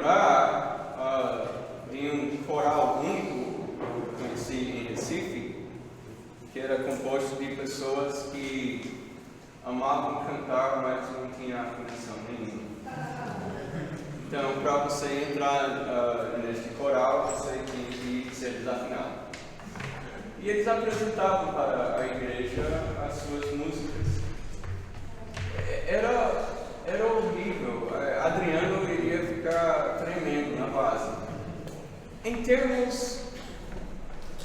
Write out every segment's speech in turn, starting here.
lembrar de um coral único que eu conheci em Recife, que era composto de pessoas que amavam cantar, mas não tinham condição nenhuma. Então, para você entrar neste coral, você tinha que ser desafinado. E eles apresentavam para a igreja as suas músicas. Era horrível. Adriano iria ficar tremendo na base. Em termos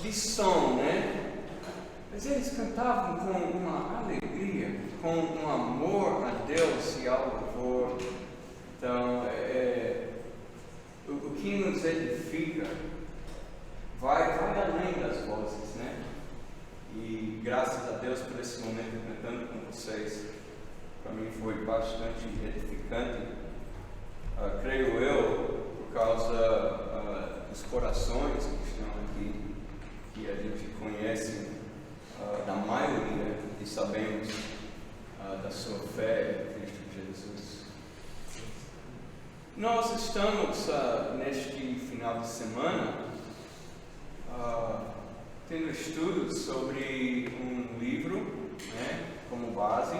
de som, né? Mas eles cantavam com uma alegria, com um amor a Deus e ao louvor. Então, o que nos edifica vai além das vozes, né? E graças a Deus por esse momento cantando com vocês, para mim foi bastante edificante, creio eu, por causa dos corações que estão aqui, que a gente conhece da maioria e sabemos da sua fé em Cristo Jesus. Nós estamos neste final de semana tendo estudos sobre um livro, né, como base,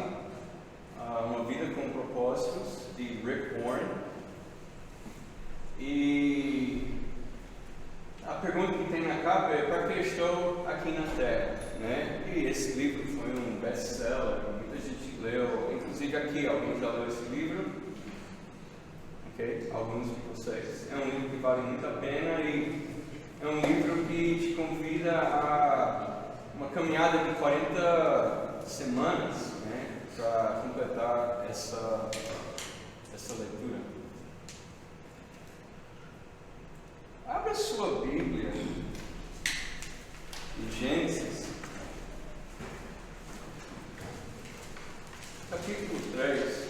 Uma Vida com Propósitos, de Rick Warren. E a pergunta que tem na capa é: para que estou aqui na Terra? Né? E esse livro foi um best-seller, muita gente leu, inclusive aqui, alguém já leu esse livro? Okay? Alguns de vocês. É um livro que vale muito a pena e é um livro que te convida a uma caminhada de 40 semanas, né, para completar essa leitura. Abra sua Bíblia em Gênesis, capítulo 3.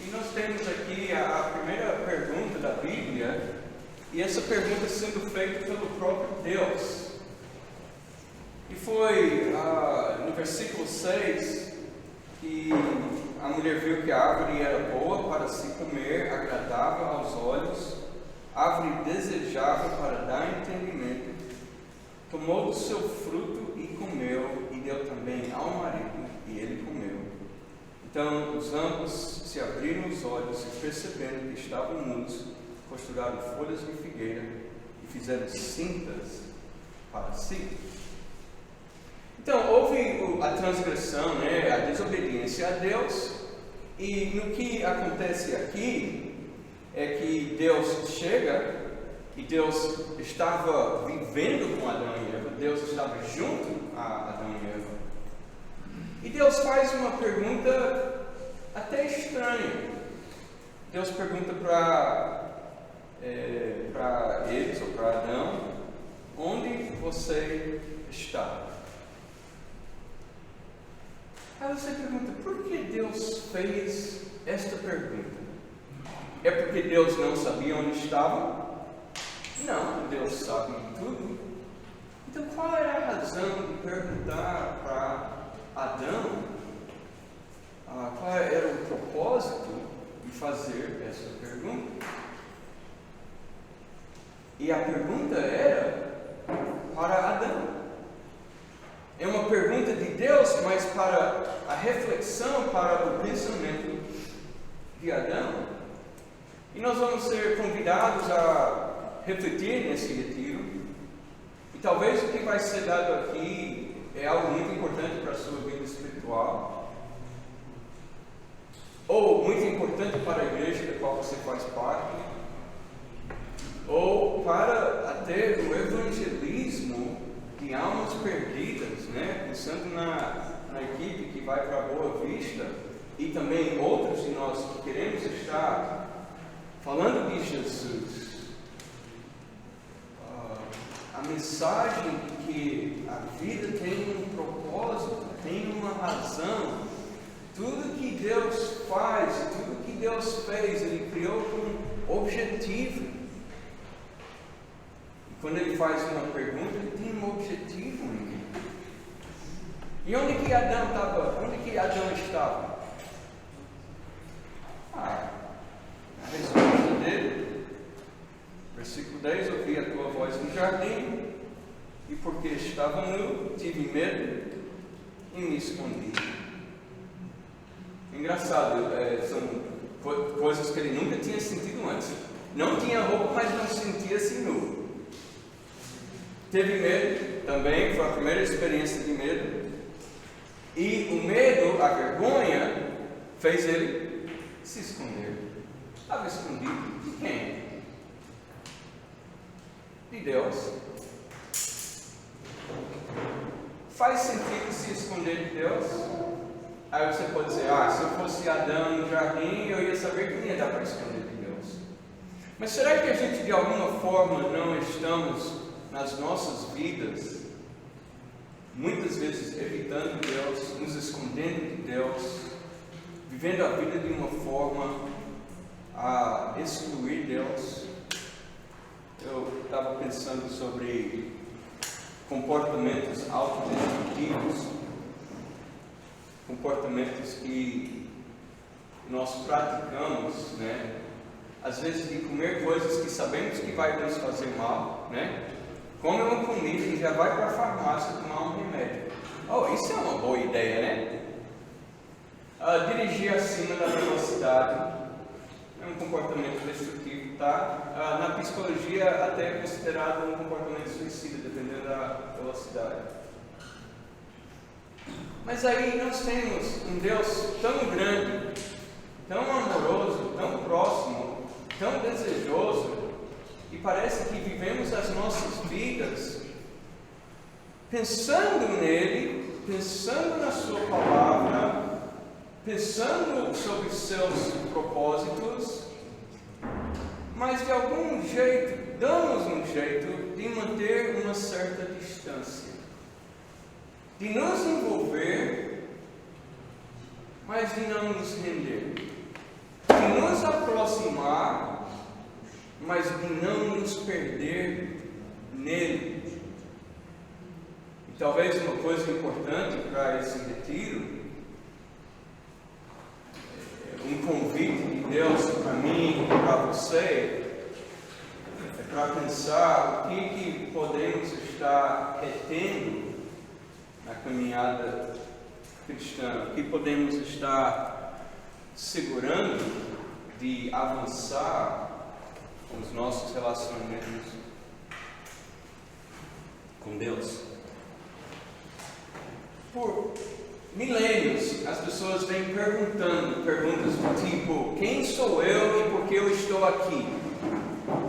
E nós temos aqui a primeira pergunta da Bíblia, e essa pergunta sendo feita pelo próprio Deus. E foi no versículo 6 que a mulher viu que a árvore era boa para se comer, agradável aos olhos, árvore desejável para dar entendimento. Tomou do seu fruto e comeu, e deu também ao marido, e ele comeu. Então os ambos se abriram os olhos e, percebendo que estavam nus, costuraram folhas de figueira e fizeram cintas para si. Então houve a transgressão, né, a desobediência a Deus, e no que acontece aqui é que Deus chega, e Deus estava vivendo com Adão e Eva, Deus estava junto a Adão e Eva. E Deus faz uma pergunta até estranha. Deus pergunta para eles, ou para Adão: onde você está? Aí você pergunta: por que Deus fez esta pergunta? É porque Deus não sabia onde estava? Não, Deus sabe tudo. Então qual era a razão de perguntar para Adão? Qual era o propósito de fazer essa pergunta? E a pergunta era para Adão. É uma pergunta de Deus, mas para a reflexão, para o pensamento de Adão. E nós vamos ser convidados a refletir nesse retiro. E talvez o que vai ser dado aqui é algo muito importante para a sua vida espiritual, ou muito importante para a igreja da qual você faz parte, ou para até o evangelismo de almas perdidas, né? Pensando na equipe que vai para a Boa Vista, e também outros de nós que queremos estar falando de Jesus. A mensagem de que a vida tem um propósito, tem uma razão. Tudo que Deus faz, tudo que Deus fez, Ele criou com um objetivo. E quando Ele faz uma pergunta, Ele tem um objetivo em mim. E onde que Adão estava? estava nu, tive medo e me escondi. Engraçado, são coisas que ele nunca tinha sentido antes. Não tinha roupa, mas não sentia-se nu. Teve medo também, foi a primeira experiência de medo. E o medo, a vergonha, fez ele se esconder. Estava escondido de quem? De Deus. Faz sentido se esconder de Deus? Aí você pode dizer, se eu fosse Adão no jardim, eu ia saber que não ia dar para esconder de Deus. Mas será que a gente de alguma forma não estamos nas nossas vidas, muitas vezes evitando Deus, nos escondendo de Deus, vivendo a vida de uma forma a excluir Deus? Eu estava pensando sobre comportamentos autodestrutivos, comportamentos que nós praticamos, né? Às vezes de comer coisas que sabemos que vai nos fazer mal, né? Come uma comida e já vai para a farmácia tomar um remédio. Isso é uma boa ideia, né? Dirigir acima da velocidade é um comportamento destrutivo, tá? Na psicologia até é considerado um comportamento suicida, dependendo da velocidade. Mas aí nós temos um Deus tão grande, tão amoroso, tão próximo, tão desejoso, e parece que vivemos as nossas vidas pensando nele, pensando na sua palavra, pensando sobre os seus propósitos, mas de algum jeito, damos um jeito de manter uma certa distância, de nos envolver, mas de não nos render, de nos aproximar, mas de não nos perder nele. E talvez uma coisa importante para esse retiro, um convite de Deus para mim e para você, é para pensar o que podemos estar retendo na caminhada cristã, o que podemos estar segurando de avançar com os nossos relacionamentos com Deus. Por milênios, as pessoas vêm perguntando perguntas do tipo: quem sou eu e por que eu estou aqui?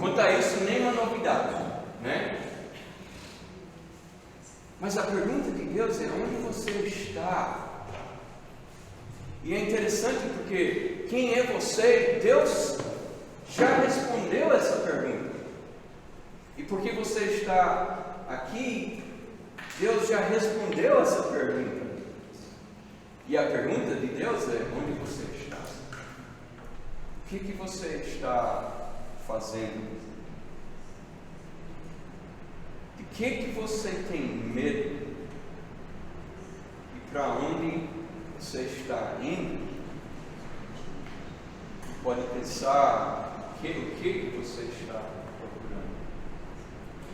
Quanto a isso, nenhuma novidade, né? Mas a pergunta de Deus é: onde você está? E é interessante porque quem é você? Deus já respondeu essa pergunta. E por que você está aqui? Deus já respondeu essa pergunta. E a pergunta de Deus é: onde você está? O que você está fazendo? De que você tem medo? E para onde você está indo? Pode pensar o que você está procurando.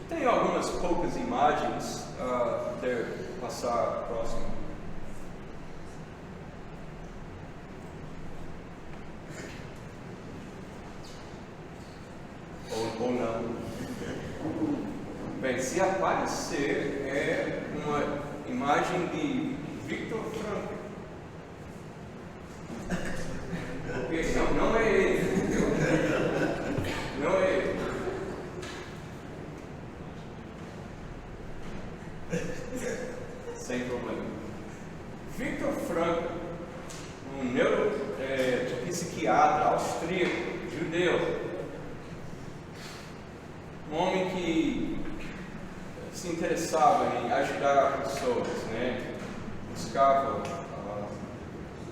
Tenho algumas poucas imagens, poder passar a próxima. Ou não. Bem, se aparecer, é uma imagem de Viktor Frankl. Não é ele. Não é ele. Sem problema. Viktor Frankl, um neuropsiquiatra austríaco, judeu, um homem que se interessava em ajudar pessoas, né? Buscava,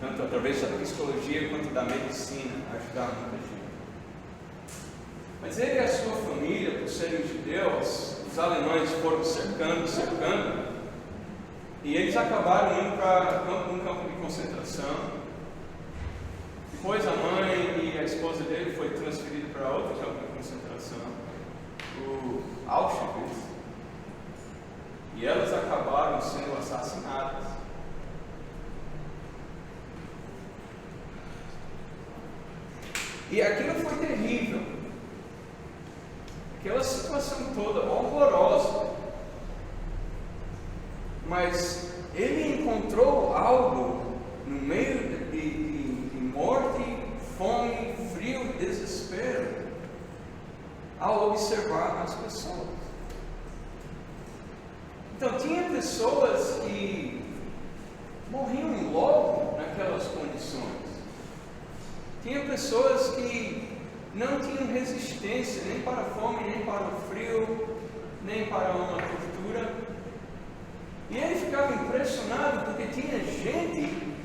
tanto através da psicologia quanto da medicina, ajudar muita gente. Mas ele e a sua família, por serem judeus, os alemães foram cercando, e eles acabaram indo para um campo de concentração. Depois a mãe e a esposa dele foi transferida para outro campo de concentração, o Auschwitz. E elas acabaram sendo assassinadas. E aquilo foi terrível. Aquela situação toda horrorosa. Mas ele encontrou algo no meio de morte, fome, frio e desespero ao observar as pessoas. Então, tinha pessoas que morriam logo naquelas condições. Tinha pessoas que não tinham resistência nem para a fome, nem para o frio, nem para uma tortura. E ele ficava impressionado porque tinha gente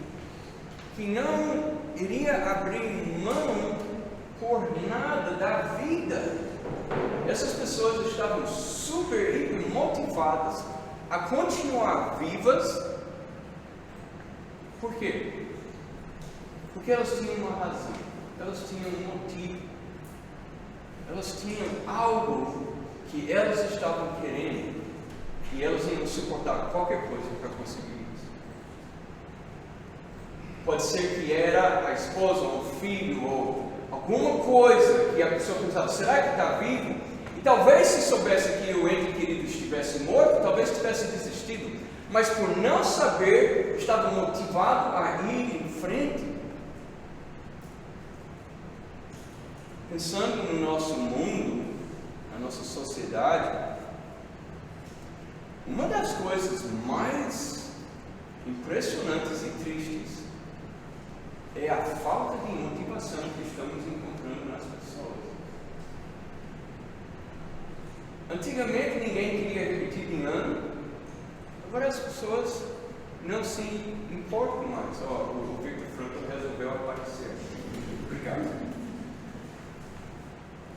que não iria abrir mão por nada da vida. Essas pessoas estavam super, hiper motivadas a continuar vivas. Por quê? Porque elas tinham uma razão, elas tinham um motivo, elas tinham algo que elas estavam querendo e elas iam suportar qualquer coisa para conseguir isso. Pode ser que era a esposa ou o filho ou alguma coisa que a pessoa pensava, será que está vivo? E talvez se soubesse que o ente querido estivesse morto, talvez tivesse desistido, mas por não saber, estava motivado a ir em frente. Pensando no nosso mundo, na nossa sociedade, uma das coisas mais impressionantes e tristes é a falta de motivação que estamos encontrando nas pessoas. Antigamente ninguém queria repetir de ano, agora as pessoas não se importam mais. O Victor Franco resolveu aparecer. Obrigado.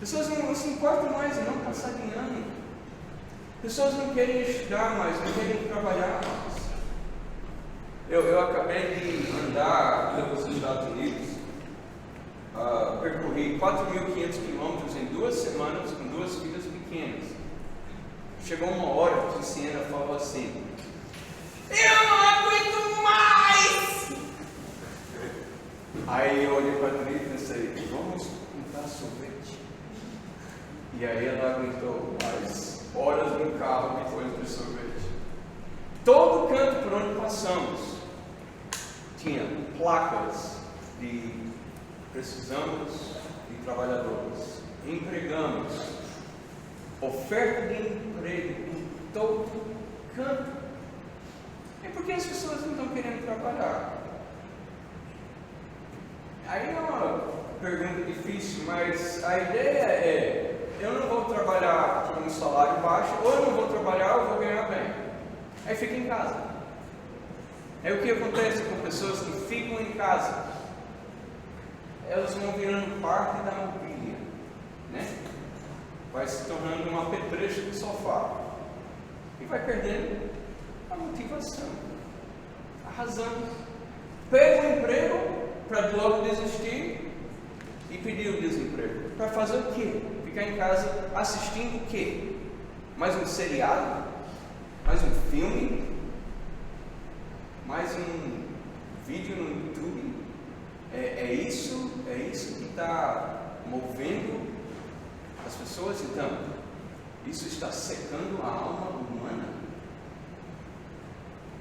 Pessoas não se importam mais em não passar de ano. Pessoas não querem estudar mais, não querem trabalhar mais. Eu acabei de andar pelos Estados Unidos, percorri 4.500 quilômetros em 2 semanas com 2 filhas pequenas. Chegou uma hora que a Siena falou assim: eu não aguento mais! Aí eu olhei para a Trini e pensei, vamos comprar sorvete. E aí ela aguentou mais horas no carro depois do sorvete. Todo canto por onde passamos tinha placas de precisamos de trabalhadores, empregamos, oferta de emprego em todo canto. É porque as pessoas não estão querendo trabalhar. Aí é uma pergunta difícil, mas a ideia é: eu não vou trabalhar por um salário baixo, ou eu não vou trabalhar, eu vou ganhar bem. Aí fica em casa. É o que acontece com pessoas que ficam em casa. Elas vão virando parte da mobília, né? Vai se tornando um apetrecho do sofá. E vai perdendo a motivação, a razão. Pega o emprego para logo desistir e pedir o desemprego. Para fazer o quê? Ficar em casa assistindo o quê? Mais um seriado? Mais um filme? Mais um vídeo no YouTube? É isso que está movendo as pessoas? Então, isso está secando a alma humana.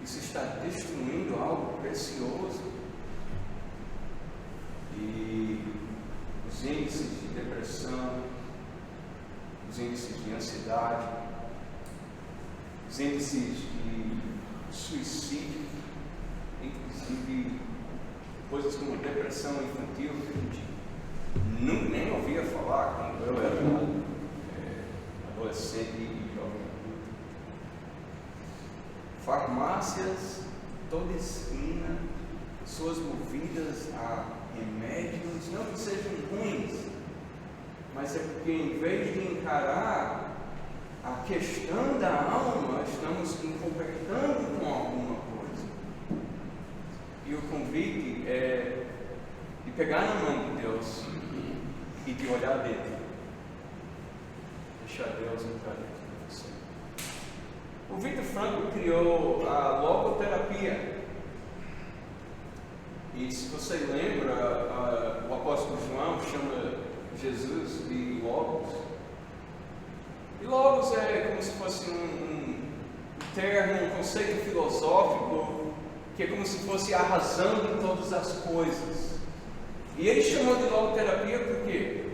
Isso está destruindo algo precioso. E os índices de depressão, os índices de ansiedade, os índices de suicídio, inclusive coisas como depressão infantil, que a gente nem ouvia falar quando eu era adolescente e jovem adulto. Farmácias, toda esquina, pessoas movidas a remédios, não que sejam ruins, mas é porque em vez de encarar a questão da alma, estamos encobertando com alguma coisa. E o convite é de pegar na mão de Deus e de olhar dentro. Deixar Deus entrar dentro de você. O Viktor Frankl criou a logoterapia. E se você lembra, o apóstolo João chama Jesus de Logos. E Logos é como se fosse um termo, um conceito filosófico, que é como se fosse a razão de todas as coisas. E ele chamou de logoterapia por quê?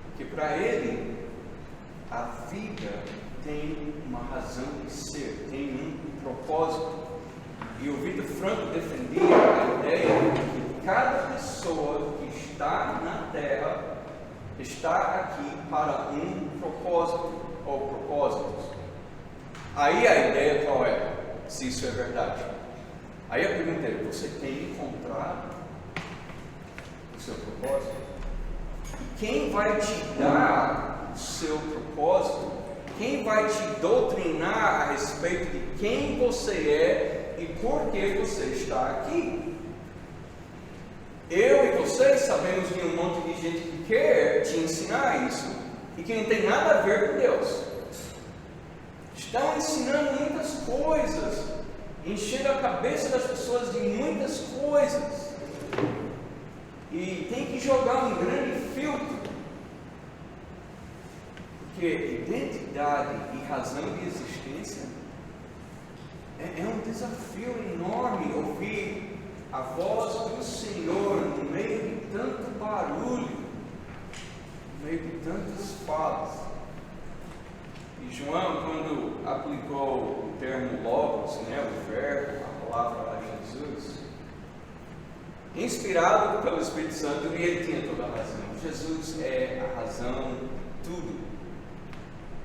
Porque para ele, a vida tem uma razão de ser, tem um propósito. E o Viktor Frankl defendia a ideia de que cada pessoa que está na Terra está aqui para um propósito ou propósitos. Aí a ideia qual é? Se isso é verdade. Aí a pergunta é: você tem encontrado o seu propósito? E quem vai te dar o seu propósito? Quem vai te doutrinar a respeito de quem você é e por que você está aqui? Eu e vocês sabemos de um monte de gente que quer te ensinar isso e que não tem nada a ver com Deus. Estão ensinando muitas coisas, enchendo a cabeça das pessoas de muitas coisas, e tem que jogar um grande filtro, porque identidade e razão de existência é um desafio enorme. Ouvir a voz do Senhor no meio de tanto barulho, no meio de tantas falas. E João, quando aplicou o termo logos, o verbo, a palavra a Jesus, inspirado pelo Espírito Santo, e ele tinha toda a razão. Jesus é a razão de tudo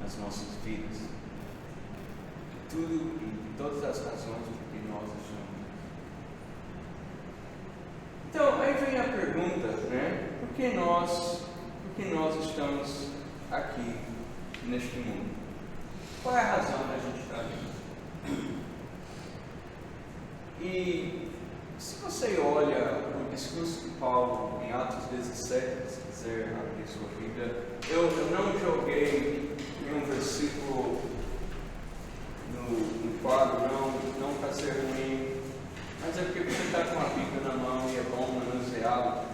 nas nossas vidas. Tudo e todas as razões por que nós estamos. Então, aí vem a pergunta, por que nós estamos aqui neste mundo? Qual é a razão da gente estar aqui? E se você olha o discurso de Paulo em Atos 17, se quiser abrir sua Bíblia, eu não joguei nenhum versículo no quadro, não para ser ruim, mas é porque você está com a Bíblia na mão e é bom manuseá-la.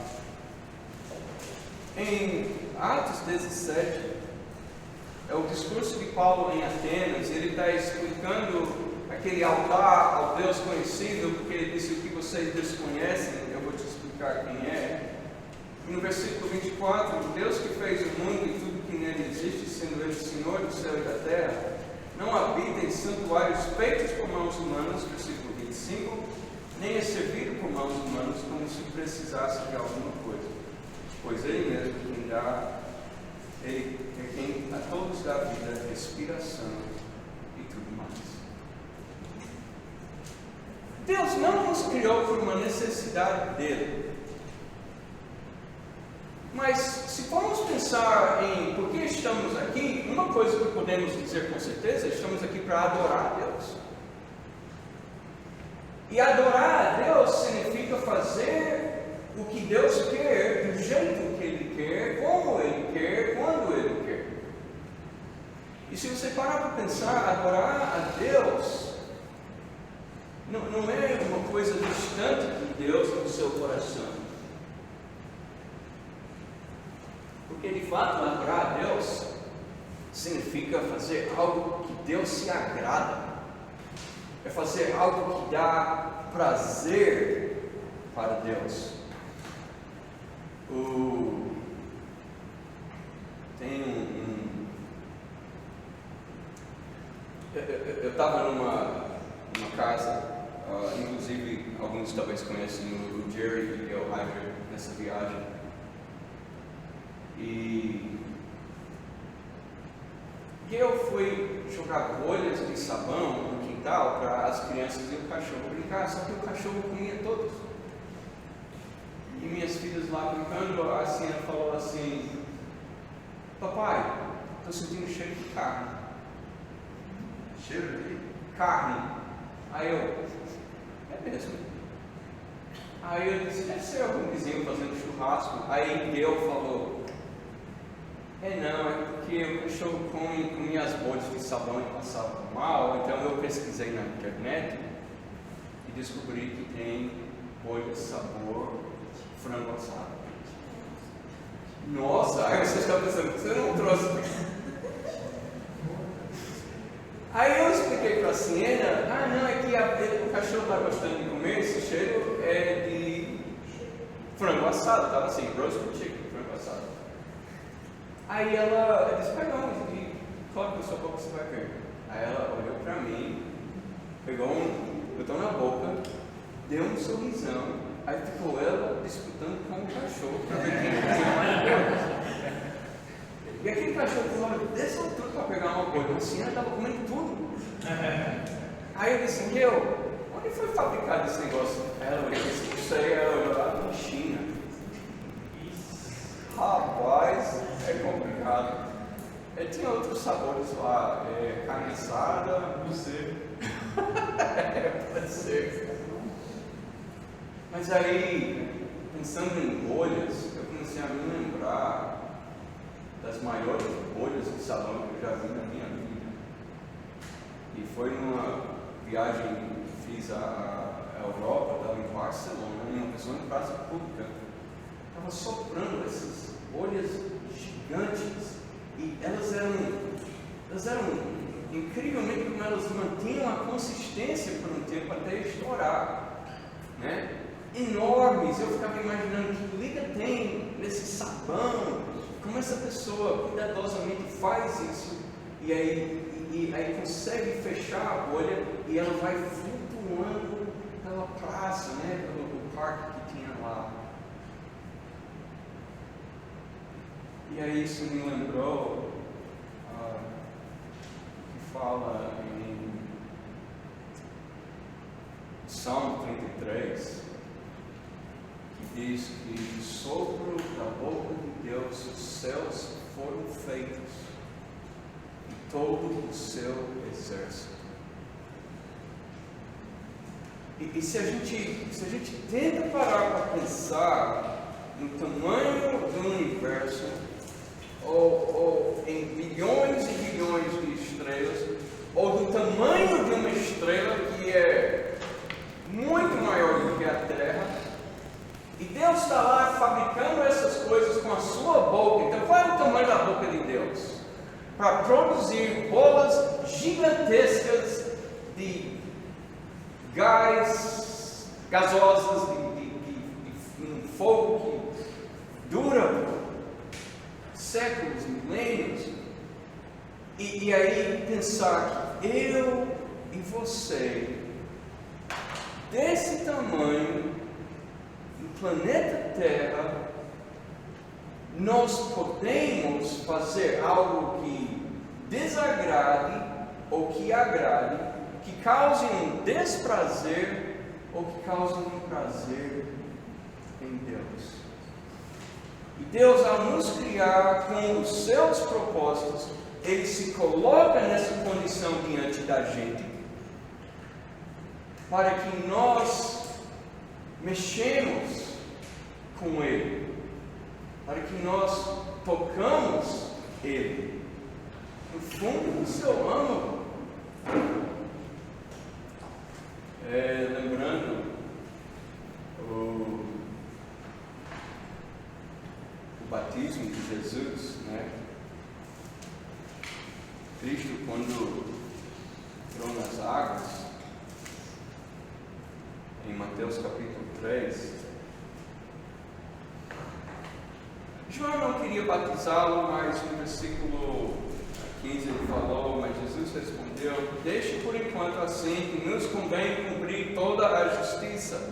Em Atos 17, é o discurso de Paulo em Atenas. Ele está explicando aquele altar ao Deus conhecido, porque ele disse: o que vocês desconhecem, eu vou te explicar quem é. E no versículo 24, o Deus que fez o mundo e tudo que nele existe, sendo ele Senhor do céu e da terra, não habita em santuários feitos por mãos humanas, versículo 25, nem é servido por mãos humanas como se precisasse de alguma coisa, pois ele mesmo quem dá, ele é quem a todos dá vida, respiração e tudo mais. Deus não nos criou por uma necessidade dele. Mas se formos pensar em por que estamos aqui, uma coisa que podemos dizer com certeza: estamos aqui para adorar a Deus. E adorar a Deus significa fazer o que Deus quer, do jeito que Ele quer, como Ele quer, quando Ele quer. E se você parar para pensar, adorar a Deus não é uma coisa distante de Deus no seu coração. Porque de fato, adorar a Deus significa fazer algo que Deus se agrada. É fazer algo que dá prazer para Deus. Eu estava numa casa, inclusive alguns talvez conhecem o Jerry e o Hyder nessa viagem. E eu fui jogar bolhas de sabão no quintal para as crianças e o cachorro brincar, só que o cachorro comia todos. E minhas filhas lá brincando, a senhora falou assim: papai, estou sentindo cheiro de carne. Cheiro de carne. Aí eu: é mesmo. Aí eu disse: deve ser algum vizinho fazendo churrasco. Aí Deus falou: Não, é porque o cachorro comia as bolhas de sabão e passava mal, então eu pesquisei na internet e descobri que tem bolha sabor frango assado. Nossa, aí você está pensando, você não trouxe. Aí eu expliquei para a Siena, não, é que o cachorro está gostando de comer, esse cheiro é de frango assado, estava assim, roasted chicken, frango assado. Aí ela disse, não, coloca na sua boca, você vai ver. Aí ela olhou para mim, botou na boca, deu um sorrisão, aí ficou ela disputando com o cachorro para ver quem tinha mais bolhas. E aquele cachorro falou, dessa altura para pegar uma bolha, a senhora estava comendo tudo. Aí eu disse, onde foi fabricado esse negócio? Ela olhou e disse, não sei, ela olhou lá na China. Rapaz, é complicado. Tinha outros sabores lá, carne assada, não sei. Pode ser. Mas aí, pensando em bolhas, eu comecei a me lembrar das maiores bolhas de salão que eu já vi na minha vida. E foi numa viagem que fiz à Europa, estava em Barcelona, em uma pessoa em praça pública. Estava soprando essas bolhas gigantes e elas eram incrivelmente como elas mantinham a consistência por um tempo até estourar, né? Enormes. Eu ficava imaginando que liga tem nesse sabão, como essa pessoa cuidadosamente faz isso e aí consegue fechar a bolha e ela vai flutuando pela praça, né? Pelo parque que tinha lá. E aí isso me lembrou que fala em Salmo 33, que diz que do sopro da boca de Deus os céus foram feitos e todo o seu exército. E se a gente tenta parar para pensar no tamanho do universo, ou em bilhões e bilhões de estrelas, ou do tamanho de uma estrela que é muito maior do que a Terra, e Deus está lá fabricando essas coisas com a sua boca. Então qual é o tamanho da boca de Deus? Para produzir bolas gigantescas de gasosas, de fogo que dura por séculos, milênios, e aí pensar que eu e você, desse tamanho, no planeta Terra, nós podemos fazer algo que desagrade ou que agrade, que cause um desprazer ou que cause um prazer em Deus. E Deus, ao nos criar com os seus propósitos, Ele se coloca nessa condição diante da gente, para que nós mexemos com Ele, para que nós tocamos Ele, no fundo do seu âmago. Lembrando o batismo de Jesus, né? Cristo, quando entrou nas águas, em Mateus capítulo 3, João não queria batizá-lo, mas no versículo 15 ele falou, mas Jesus respondeu, deixe por enquanto assim, que nos convém cumprir toda a justiça.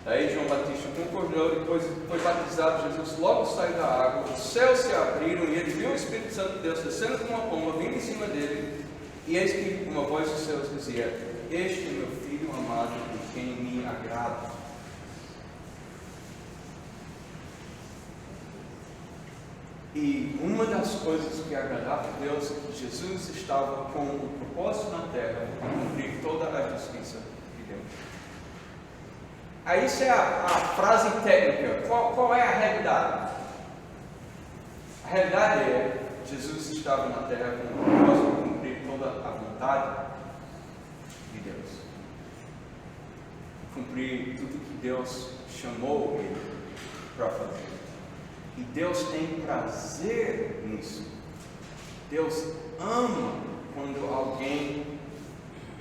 Aí João Batista concordou, depois foi batizado. Jesus logo saiu da água, os céus se abriram e ele viu o Espírito Santo de Deus descendo como uma pomba, vindo em cima dele, e eis que uma voz dos céus dizia, este é meu filho amado, em quem me agrada. E uma das coisas que agradava a Deus é que Jesus estava com o propósito na terra de cumprir toda a justiça de Deus. Aí isso é a frase técnica. Qual é a realidade? A realidade é, Jesus estava na terra com o propósito de cumprir toda a vontade de Deus. Cumprir tudo que Deus chamou ele para fazer. E Deus tem prazer nisso. Deus ama quando alguém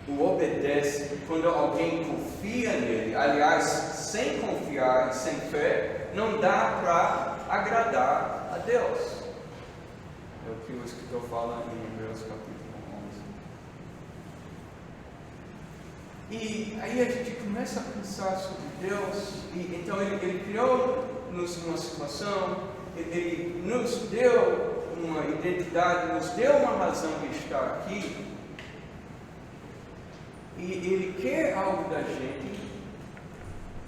o obedece, quando alguém confia nele. Aliás, sem confiar e sem fé, não dá para agradar a Deus. É o que o escritor fala em Hebreus capítulo 11. E aí a gente começa a pensar sobre Deus. E então ele criou-nos uma situação, ele nos deu uma identidade, nos deu uma razão de estar aqui. E ele quer algo da gente,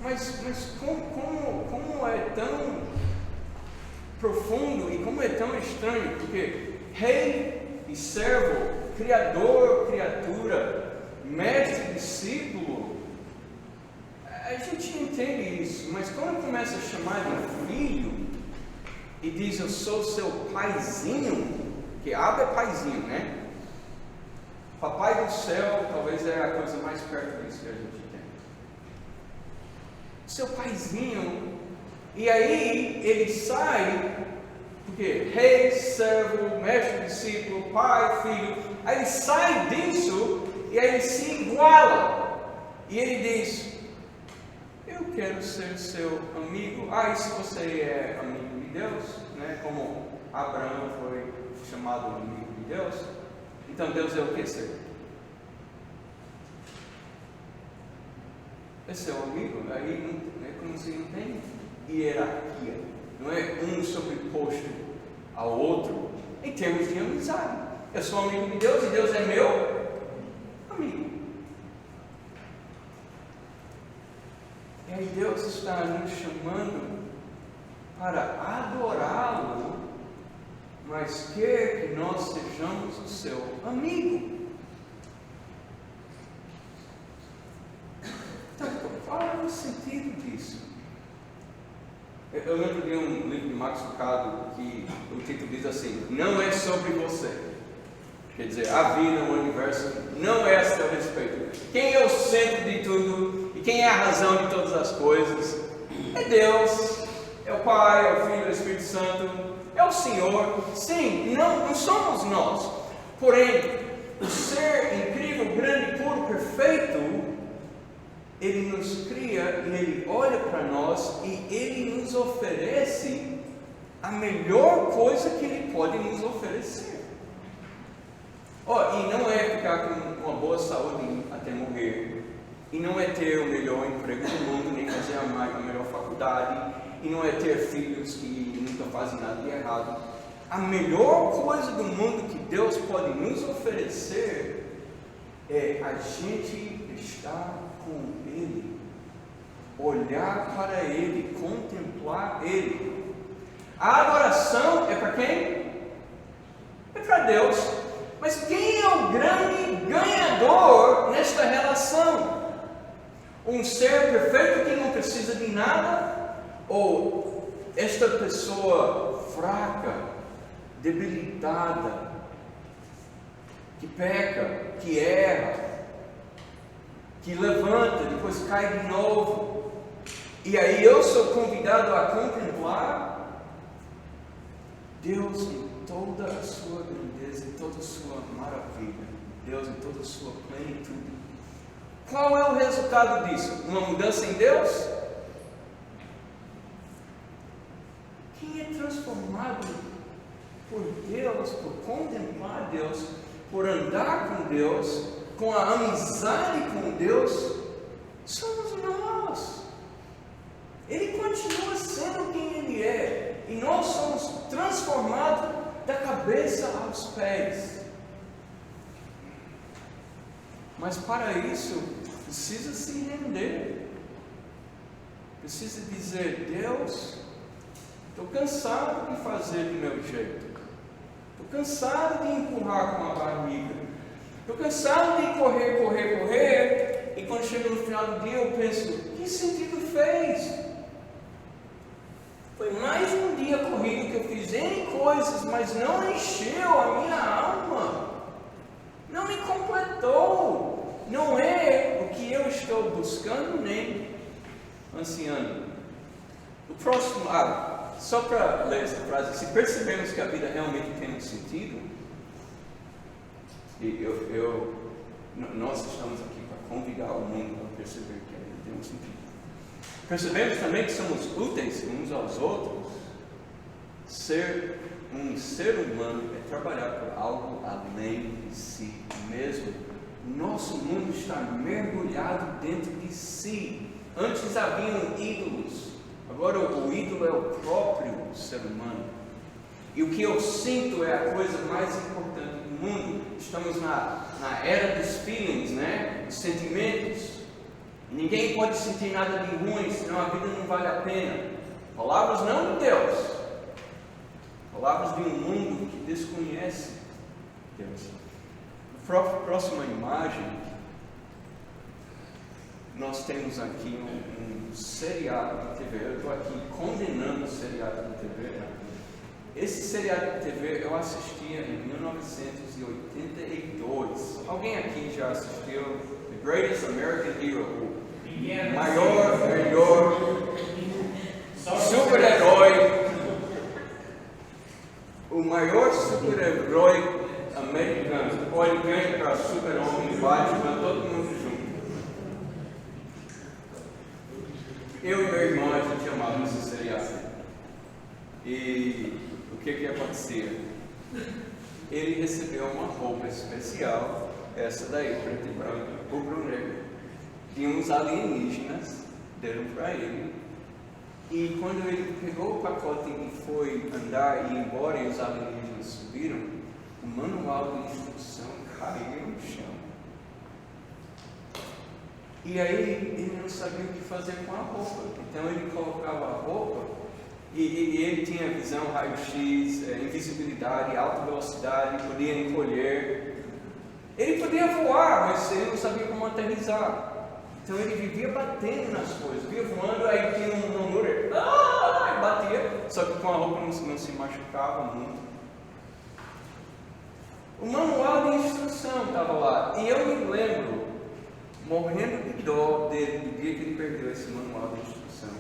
mas como é tão profundo e como é tão estranho, porque rei e servo, criador, criatura, mestre, discípulo, a gente entende isso, mas quando começa a chamar de filho e diz eu sou seu paizinho, que Abba é paizinho, né? Papai do céu talvez é a coisa mais perto disso que a gente tem. Seu paizinho, e aí ele sai, porque rei, servo, mestre, discípulo, pai, filho, aí ele sai disso e aí ele se iguala. E ele diz, eu quero ser seu amigo. E se você é amigo de Deus, né, como Abraão foi chamado amigo de Deus, então Deus é o que ser? É seu amigo, aí é como se não tem hierarquia, não é um sobreposto ao outro, em termos de amizade. Eu sou amigo de Deus e Deus é meu amigo. E aí Deus está nos chamando para adorá-lo, mas quer que nós sejamos o seu amigo. Então, qual é o sentido disso? Eu lembro de um livro de Max Lucado que o título diz assim: não é sobre você. Quer dizer, a vida, o universo, não é a seu respeito. Quem é o centro de tudo e quem é a razão de todas as coisas? É Deus, é o Pai, é o Filho, é o Espírito Santo, é o Senhor. Sim, não somos nós. Porém, o ser incrível, grande, puro, perfeito, Ele nos cria e Ele olha para nós e Ele nos oferece a melhor coisa que Ele pode nos oferecer. E não é ficar com uma boa saúde até morrer, e não é ter o melhor emprego do mundo, nem fazer a melhor faculdade, e não é ter filhos que nunca fazem nada de errado. A melhor coisa do mundo que Deus pode nos oferecer é a gente estar com Ele, olhar para Ele, contemplar Ele. A adoração é para quem? É para Deus. Mas quem é o grande ganhador nesta relação? Um ser perfeito que não precisa de nada? Ou esta pessoa fraca, debilitada, que peca, que erra, que levanta, depois cai de novo, e aí eu sou convidado a contemplar Deus em toda a sua grandeza, em toda a sua maravilha, Deus em toda a sua plenitude. Qual é o resultado disso? Uma mudança em Deus? Quem é transformado por Deus, por contemplar Deus, por andar com Deus, com a amizade com Deus, somos nós. Ele continua sendo quem Ele é, e nós somos transformados da cabeça aos pés. Mas para isso, precisa se render, precisa dizer: Deus, estou cansado de fazer do meu jeito, estou cansado de empurrar com a barriga, estou cansado de correr, e quando chega no final do dia eu penso: que sentido fez? Foi mais um dia dia corrido que eu fiz N coisas, mas não encheu a minha alma, não me completou, não é o que eu estou buscando nem ansiando. O próximo, só para ler essa frase, se percebemos que a vida realmente tem um sentido, e nós estamos aqui para convidar o mundo a perceber que a vida tem um sentido. Percebemos também que somos úteis uns aos outros. Ser um ser humano é trabalhar por algo além de si mesmo. O nosso mundo está mergulhado dentro de si. Antes haviam ídolos, agora o ídolo é o próprio ser humano. E o que eu sinto é a coisa mais importante do mundo. Estamos na era dos feelings, né? Dos sentimentos. Ninguém pode sentir nada de ruim, senão a vida não vale a pena. Palavras não de Deus, palavras de um mundo que desconhece Deus. Na próxima imagem, nós temos aqui um seriado de TV. Eu estou aqui condenando o seriado de TV. Né? Esse seriado de TV eu assistia em 1982. Alguém aqui já assistiu The Greatest American Hero? Maior, melhor, super-herói, o maior super-herói americano. Pode ganhar para Super-Homem, Batman, todo mundo junto. Eu e meu irmão, a gente amava esse seriado. E o que acontecia? Ele recebeu uma roupa especial, essa daí, preto e branco, rubro-negro. E uns alienígenas deram para ele. E quando ele pegou o pacote e foi andar e ir embora e os alienígenas subiram, o manual de instrução caiu no chão. E aí ele não sabia o que fazer com a roupa. Então ele colocava a roupa e ele tinha visão, raio-x, invisibilidade, alta velocidade, podia encolher. Ele podia voar, mas ele não sabia como aterrissar. Então ele vivia batendo nas coisas, vivia voando, aí tinha um muro, e batia, só que com a roupa não se machucava muito. O manual de instrução estava lá, e eu me lembro, morrendo de dó dele, do dia que ele perdeu esse manual de instrução.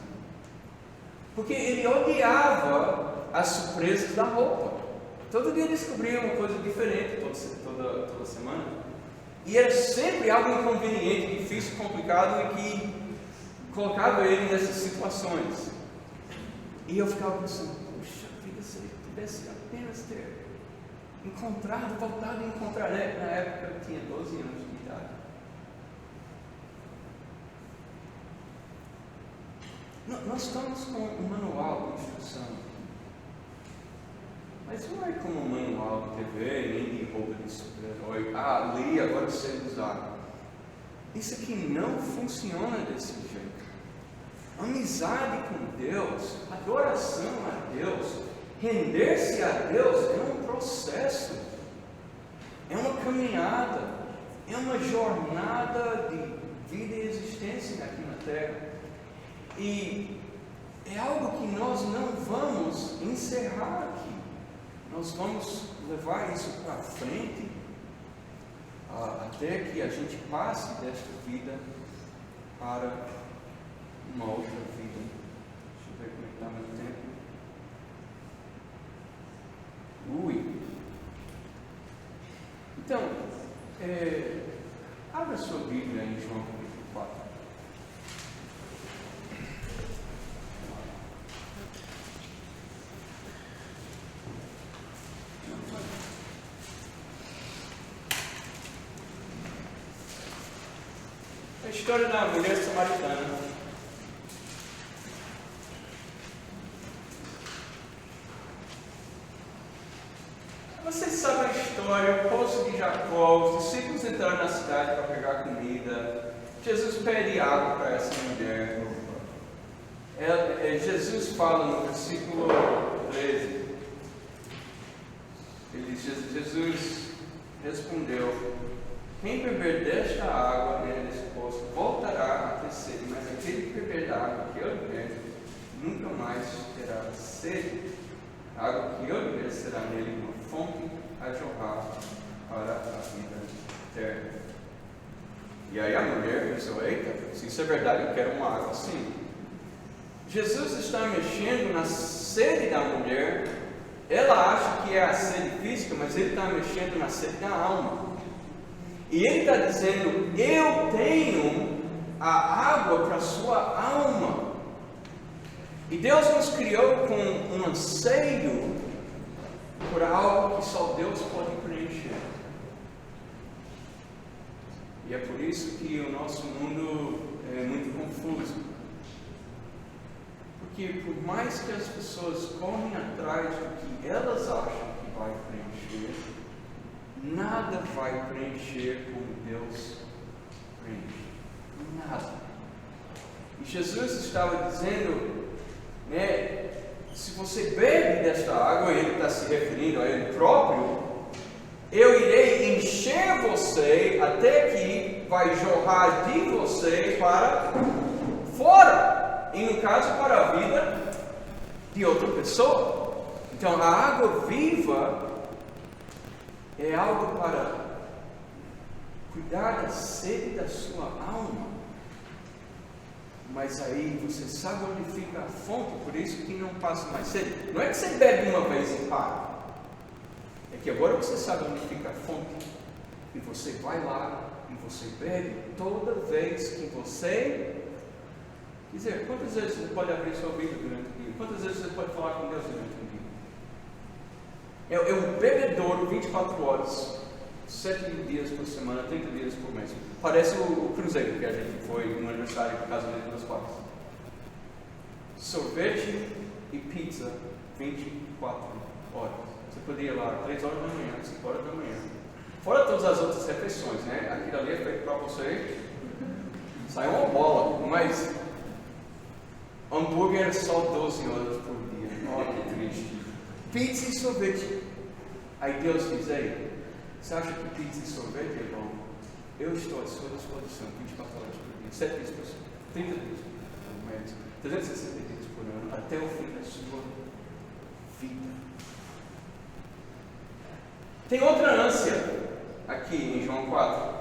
Porque ele odiava as surpresas da roupa. Todo dia descobria uma coisa diferente, toda semana. E era sempre algo inconveniente, difícil, complicado e que colocava ele nessas situações. E eu ficava pensando, puxa vida, se ele pudesse apenas ter voltado a encontrar. Na época eu tinha 12 anos de idade. Nós estamos com um manual de instrução. Mas não é como um manual de TV, nem de roupa de super-herói. Li, agora eu sei usar. Isso aqui não funciona desse jeito. Amizade com Deus, adoração a Deus, render-se a Deus é um processo, é uma caminhada, é uma jornada de vida e existência aqui na Terra. E é algo que nós não vamos encerrar aqui. Nós vamos levar isso para frente até que a gente passe desta vida para uma outra vida. Deixa eu ver como está meu tempo. Então, abra sua Bíblia em João capítulo 4. A história da mulher samaritana. Vocês sabem a história, o poço de Jacó, os discípulos entraram na cidade para pegar comida. Jesus pede água para essa mulher. Jesus fala no versículo 13. Ele diz, Jesus respondeu: quem beber desta água nesse poço voltará a ter sede, mas aquele que beber da água que eu der nunca mais terá sede. A água que eu lhe der será nele uma fonte a jorrar para a vida eterna. E aí a mulher pensou, eita, se isso é verdade, eu quero uma água assim. Jesus está mexendo na sede da mulher. Ela acha que é a sede física, mas ele está mexendo na sede da alma. E ele está dizendo, eu tenho a água para a sua alma. E Deus nos criou com um anseio por algo que só Deus pode preencher. E é por isso que o nosso mundo é muito confuso. Porque por mais que as pessoas correm atrás do que elas acham que vai preencher, nada vai preencher como Deus preenche. Nada. E Jesus estava dizendo, se você bebe desta água, e ele está se referindo a ele próprio, eu irei encher você até que vai jorrar de você para fora, e no caso para a vida de outra pessoa. Então a água viva é algo para cuidar da sede da sua alma. Mas aí você sabe onde fica a fonte, por isso que não passa mais sede. Não é que você bebe uma vez e para. É que agora você sabe onde fica a fonte. E você vai lá e você bebe toda vez que você quiser. Quantas vezes você pode abrir sua Bíblia durante o dia? Quantas vezes você pode falar com Deus durante o dia? É um bebedouro 24 horas. 7 dias por semana, 30 dias por mês. Parece o cruzeiro que a gente foi no aniversário do casamento dos pais. Sorvete e pizza 24 horas. Você podia ir lá 3 horas da manhã, 5 horas da manhã. Fora todas as outras refeições, né? Aquilo ali é feito para você. Sai uma bola, mas hambúrguer só 12 horas por dia. Olha que triste. Pizza e sorvete. Aí Deus diz aí, você acha que pizza e sorvete é bom? Eu estou à sua disposição 24 horas por dia, 7 dias por semana, 30 dias por mês, 360 dias por ano, até o fim da sua vida. Tem outra ânsia aqui em João 4.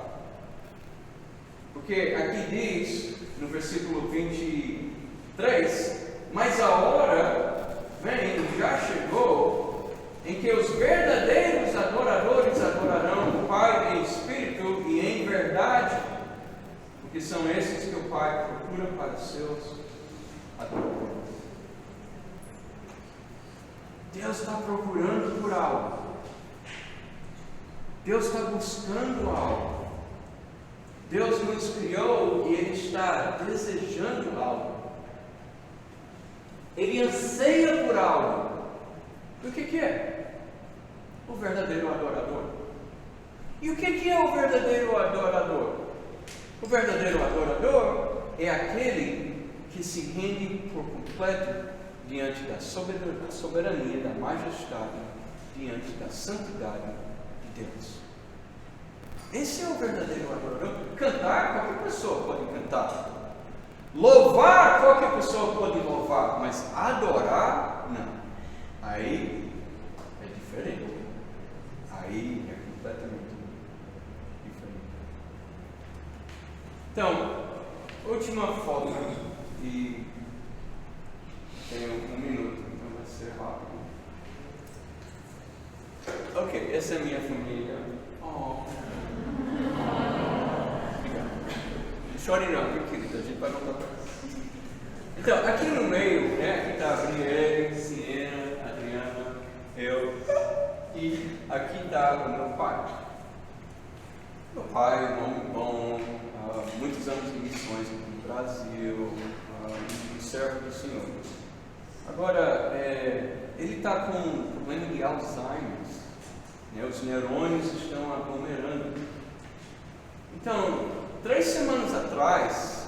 Porque aqui diz, no versículo 23, mas a hora vem, já chegou, em que os verdadeiros adoradores adorarão o Pai em espírito e em verdade, porque são esses que o Pai procura para os seus adoradores. Deus está procurando por algo. Deus está buscando algo. Deus nos criou e Ele está desejando algo. Ele anseia por algo. O que é? O verdadeiro adorador. E o que é o verdadeiro adorador? O verdadeiro adorador é aquele que se rende por completo diante da soberania, da majestade, diante da santidade de Deus. Esse é o verdadeiro adorador. Cantar, qualquer pessoa pode cantar. Louvar, qualquer pessoa pode louvar. Mas adorar, não. Aí é diferente. Aí é completamente diferente. Então, última foto. E tenho 1 minuto, então vai ser rápido. Ok, essa é a minha família. Oh. Obrigado. Não chore não, viu, querida? A gente vai voltar para casa. Então, aqui no meio, aqui está a Brielle, Siena, Adriana, eu, e aqui está o meu pai. Meu pai, um homem bom, muitos anos de missões no Brasil, um servo do Senhor. Agora, ele está com um problema de Alzheimer, os neurônios estão aglomerando. Então, 3 semanas atrás,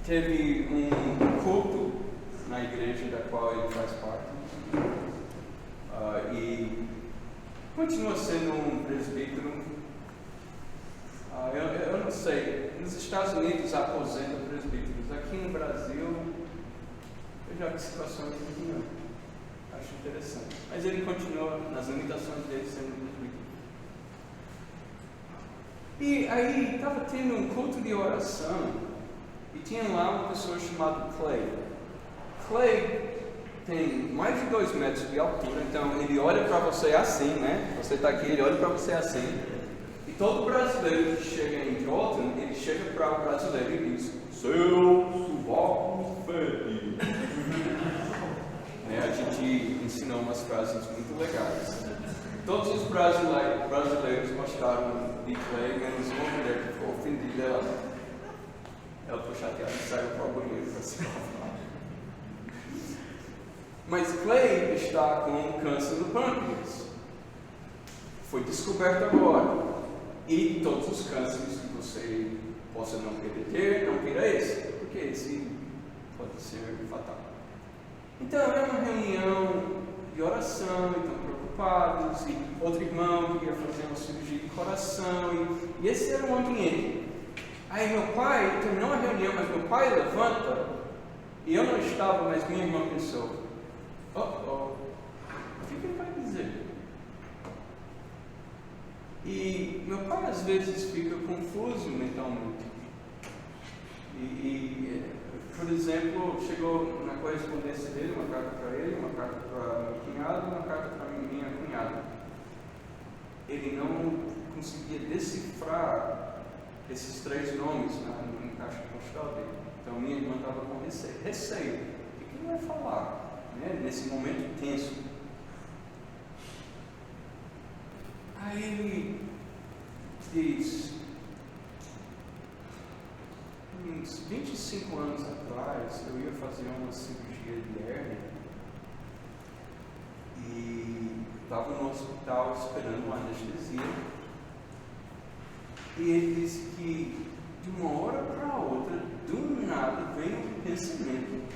teve um culto na igreja da qual ele faz parte, e continua sendo um presbítero. Eu não sei, nos Estados Unidos aposenta presbíteros, aqui no Brasil eu já vi situações que não, acho interessante. Mas ele continua nas limitações dele sendo gratuito. E aí estava tendo um culto de oração e tinha lá uma pessoa chamada Clay. Clay tem mais de 2 metros de altura, então ele olha para você assim, né? Você está aqui, ele olha para você assim. E todo brasileiro que chega em Jordan, ele chega para o brasileiro e diz: seu sovaco fede. A gente ensinou umas frases muito legais. Todos os brasileiros gostaram de Clay, menos uma mulher que ficou ofendida. Ela foi chateada e saiu para o banheiro para se lavar. Mas Clay está com câncer no pâncreas. Foi descoberto agora. E todos os cânceres que você possa não querer ter, não queira esse, porque esse pode ser fatal. Então é uma reunião de oração, e estão preocupados, e outro irmão que ia fazer uma cirurgia de coração, e esse era o ambiente. Aí meu pai terminou a reunião, mas meu pai levanta, e eu não estava, mas minha irmã pensou: o que ele vai dizer? E meu pai às vezes fica confuso mentalmente. Por exemplo, chegou na correspondência dele uma carta para ele, uma carta para meu cunhado e uma carta para minha cunhada. Ele não conseguia decifrar esses 3 nomes na caixa postal dele. Então minha irmã estava com receio. O que ele vai falar, né, nesse momento tenso? Aí ele diz: uns 25 anos atrás eu ia fazer uma cirurgia de hérnia e estava no hospital esperando uma anestesia, e ele disse que de uma hora para outra, do nada, veio um pensamento,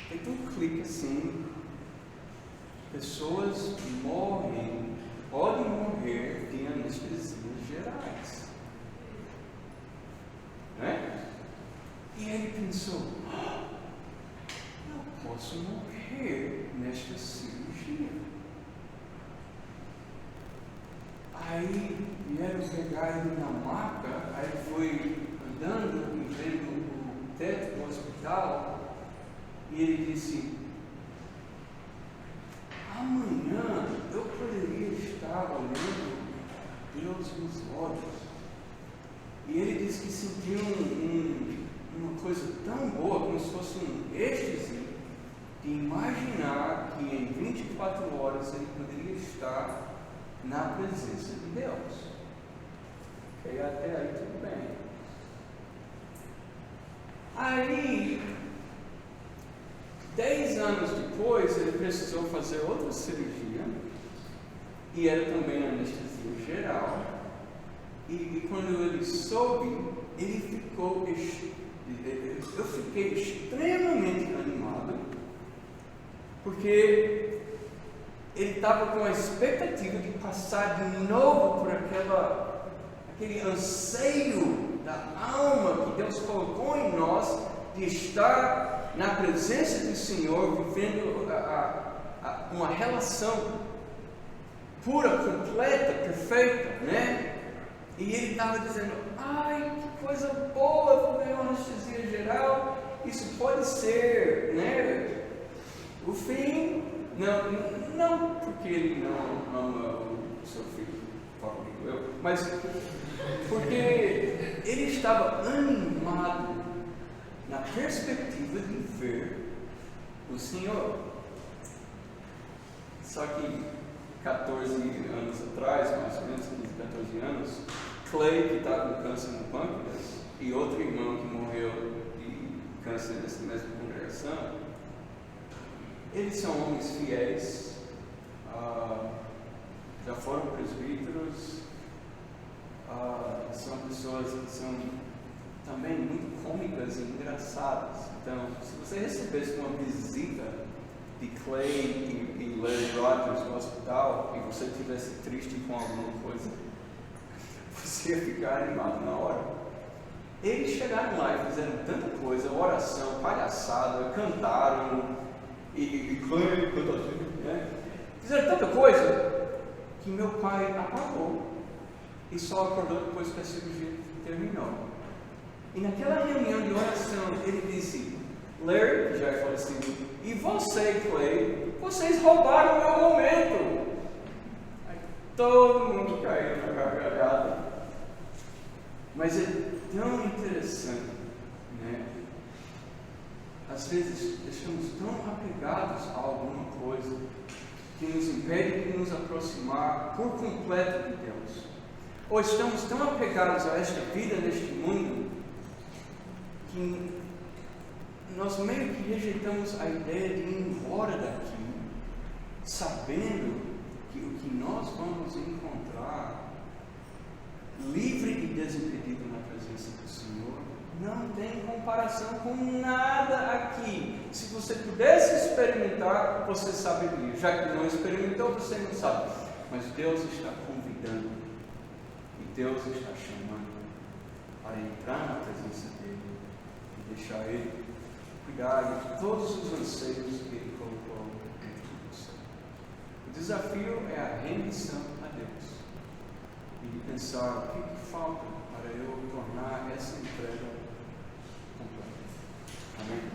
feito um clique assim: pessoas podem morrer de anestesias gerais, né? E ele pensou: eu posso morrer nesta cirurgia. Aí vieram pegar ele na maca, aí foi andando e vendo o teto do hospital, e ele disse: amanhã eu poderia estar olhando Deus nos olhos. E ele disse que sentiu uma coisa tão boa, como se fosse um êxtase, de imaginar que em 24 horas ele poderia estar na presença de Deus. E até aí tudo bem. Aí, 10 anos depois, ele precisou fazer outra cirurgia, e era também anestesia geral. E quando ele soube, ele ficou, eu fiquei extremamente animado, porque ele estava com a expectativa de passar de novo por aquele anseio da alma que Deus colocou em nós, de estar na presença do Senhor, vivendo uma relação pura, completa, perfeita, né? E ele estava dizendo: ai, que coisa boa, vou ganhar uma anestesia geral, isso pode ser, né, o fim. Não porque ele não ama o seu filho favorito, mas porque ele estava animado na perspectiva de ver o Senhor. Só que 14 anos atrás, mais ou menos 15, 14 anos, Clay, que estava com câncer no pâncreas, e outro irmão que morreu de câncer nessa mesma congregação, eles são homens fiéis, já foram presbíteros, são pessoas que são também muito cômicas e engraçadas. Então, se você recebesse uma visita de Clay e Larry Rogers no hospital e você estivesse triste com alguma coisa, você ia ficar animado na hora. Eles chegaram lá e fizeram tanta coisa, oração, palhaçada, cantaram, e Clay canta assim, né? Fizeram tanta coisa que meu pai apagou e só acordou depois que a cirurgia terminou. E naquela reunião de oração, ele disse: Larry, que já é falecido, e você, Clay, vocês roubaram o meu momento. Aí todo mundo caiu na gargalhada. Mas é tão interessante, né? Às vezes estamos tão apegados a alguma coisa que nos impede de nos aproximar por completo de Deus. Ou estamos tão apegados a esta vida, neste mundo, que nós meio que rejeitamos a ideia de ir embora daqui, sabendo que o que nós vamos encontrar, livre e desimpedido na presença do Senhor, não tem comparação com nada aqui. Se você pudesse experimentar, você saberia. Já que não experimentou, você não sabe. Mas Deus está convidando, e Deus está chamando para entrar na presença dEle e deixar Ele cuidar de todos os anseios que Ele colocou dentro de você. O desafio é a rendição a Deus e de pensar o que falta para eu tornar essa entrega completa. Amém?